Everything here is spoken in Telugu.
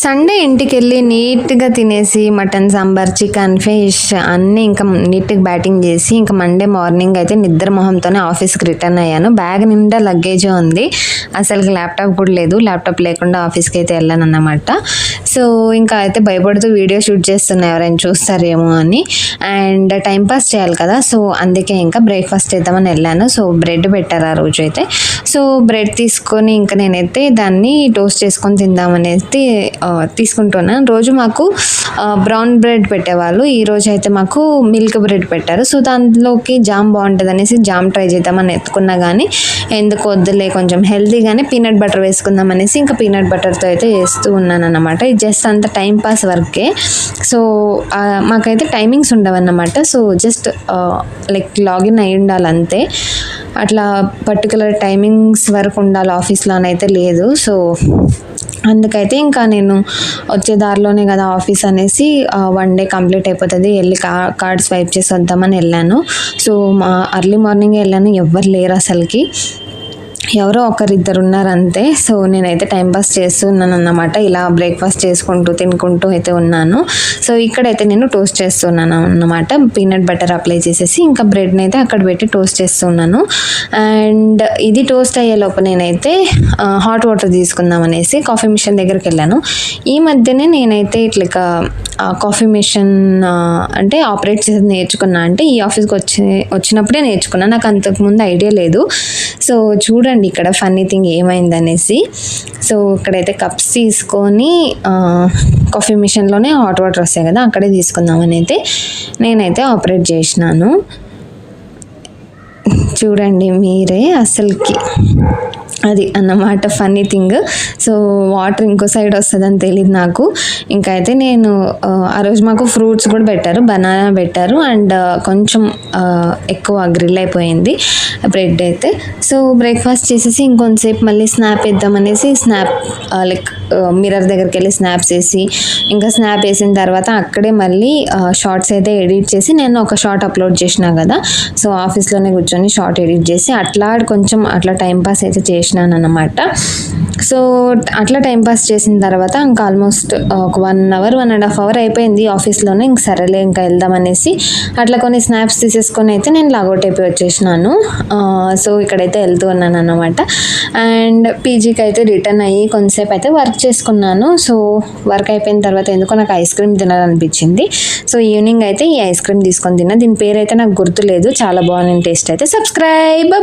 సండే ఇంటికెళ్ళి నీట్గా తినేసి మటన్ సాంబార్ చికెన్ ఫిష్ అన్నీ ఇంకా నీట్గా బ్యాటింగ్ చేసి ఇంకా మండే మార్నింగ్ అయితే నిద్ర మొహంతోనే ఆఫీస్కి రిటర్న్ అయ్యాను. బ్యాగ్ నిండా లగేజ్ ఉంది, అసలు ల్యాప్టాప్ కూడా లేదు. ల్యాప్టాప్ లేకుండా ఆఫీస్కి అయితే వెళ్ళాను అన్నమాట. సో ఇంకా అయితే భయపడుతూ వీడియో షూట్ చేస్తున్నా ఎవరైనా చూస్తారేమో అని. అండ్ టైంపాస్ చేయాలి కదా, సో అందుకే ఇంకా బ్రేక్ఫాస్ట్ చేద్దామని వెళ్ళాను. సో బ్రెడ్ పెట్టారు ఆ రోజు అయితే. సో బ్రెడ్ తీసుకొని ఇంకా నేనైతే దాన్ని టోస్ట్ చేసుకొని తిందామనేది తీసుకుంటున్నాను. రోజు మాకు బ్రౌన్ బ్రెడ్ పెట్టేవాళ్ళు, ఈరోజు అయితే మాకు మిల్క్ బ్రెడ్ పెట్టారు. సో దాంట్లోకి జామ్ బాగుంటుంది అనేసి జామ్ ట్రై చేద్దామని ఎత్తుకున్నా, కానీ ఎందుకు వద్దులే కొంచెం హెల్తీగానే పీనట్ బటర్ వేసుకుందాం అనేసి ఇంకా పీనట్ బటర్తో అయితే వేస్తూ ఉన్నాను అన్నమాట. ఇది జస్ట్ అంత టైం పాస్ వర్కే. సో మాకైతే టైమింగ్స్ ఉండవన్నమాట. సో జస్ట్ లైక్ లాగిన్ అయి ఉండాలి అంతే, అట్లా పర్టికులర్ టైమింగ్స్ వరకు ఉండాలి ఆఫీస్లోనైతే లేదు. సో అందుకైతే ఇంకా నేను వచ్చే దారిలోనే కదా ఆఫీస్ అనేసి వన్ డే కంప్లీట్ అయిపోతుంది, వెళ్ళి కార్డ్ స్వైప్ చేసి వద్దామని వెళ్ళాను. సో అర్లీ మార్నింగే వెళ్ళాను, ఎవ్వరు లేరు అసలుకి, ఎవరో ఒకరిద్దరు ఉన్నారు అంతే. సో నేనైతే టైంపాస్ చేస్తున్నాను అన్నమాట, ఇలా బ్రేక్ఫాస్ట్ చేసుకుంటూ తినుకుంటూ అయితే ఉన్నాను. సో ఇక్కడైతే నేను టోస్ట్ చేస్తున్నాను అన్నమాట, పీనట్ బటర్ అప్లై చేసేసి ఇంకా బ్రెడ్ని అయితే అక్కడ పెట్టి టోస్ట్ చేస్తున్నాను. అండ్ ఇది టోస్ట్ అయ్యే లోపు నేనైతే హాట్ వాటర్ తీసుకుందాం అనేసి కాఫీ మిషన్ దగ్గరికి వెళ్ళాను. ఈ మధ్యనే నేనైతే ఇట్లా కాఫీ మిషన్ అంటే ఆపరేట్ చేసేది నేర్చుకున్నా, అంటే ఈ ఆఫీస్కి వచ్చినప్పుడే నేర్చుకున్నా, నాకు అంతకుముందు ఐడియా లేదు. సో చూడండి ఇక్కడ ఫన్నీ థింగ్ ఏమైందనేసి. సో ఇక్కడైతే కప్స్ తీసుకొని కాఫీ మిషన్లోనే హాట్ వాటర్ వస్తాయి కదా, అక్కడే తీసుకుందామని అయితే నేనైతే ఆపరేట్ చేసినాను. చూడండి మీరే, అసలుకి అది అన్నమాట ఫన్నీ థింగ్. సో వాటర్ ఇంకో సైడ్ వస్తుందని తెలియదు నాకు. ఇంకా అయితే నేను ఆ రోజు మాకు ఫ్రూట్స్ కూడా పెట్టారు, బనానా పెట్టారు, అండ్ కొంచెం ఎక్కువ గ్రిల్ అయిపోయింది బ్రెడ్ అయితే. సో బ్రేక్ఫాస్ట్ చేసేసి ఇంకొంతసేపు మళ్ళీ స్నాప్ వేద్దామనేసి లైక్ మిర్రర్ దగ్గరికి వెళ్ళి స్నాప్స్ వేసి, ఇంకా స్నాప్ వేసిన తర్వాత అక్కడే మళ్ళీ షార్ట్స్ అయితే ఎడిట్ చేసి, నేను ఒక షార్ట్ అప్లోడ్ చేసినా కదా, సో ఆఫీస్లోనే కూర్చొని షార్ట్ ఎడిట్ చేసి అట్లా కొంచెం అట్లా టైంపాస్ అయితే చేసినాను అన్నమాట. సో అట్లా టైంపాస్ చేసిన తర్వాత ఇంకా ఆల్మోస్ట్ ఒక 1 అవర్ 1.5 అవర్ అయిపోయింది ఆఫీస్లోనే. ఇంక సరేలే ఇంకా వెళ్దామనేసి అట్లా కొన్ని స్నాప్స్ తీసేసుకొని అయితే నేను లాగౌట్ అయిపోయి వచ్చేసినాను. సో ఇక్కడైతే వెళ్తూ ఉన్నాను అన్నమాట. అండ్ పీజీకి అయితే రిటర్న్ అయ్యి కొంతసేపు అయితే వర్క్ చేసుకున్నాను. సో వర్క్ అయిపోయిన తర్వాత ఎందుకో నాకు ఐస్ క్రీమ్ తినాలనిపించింది. సో ఈవినింగ్ అయితే ఈ ఐస్ క్రీమ్ తీసుకొని తిన్నా, దీని పేరు అయితే నాకు గుర్తులేదు, చాలా బాగుంది టేస్ట్ అయితే. సబ్స్క్రైబ్.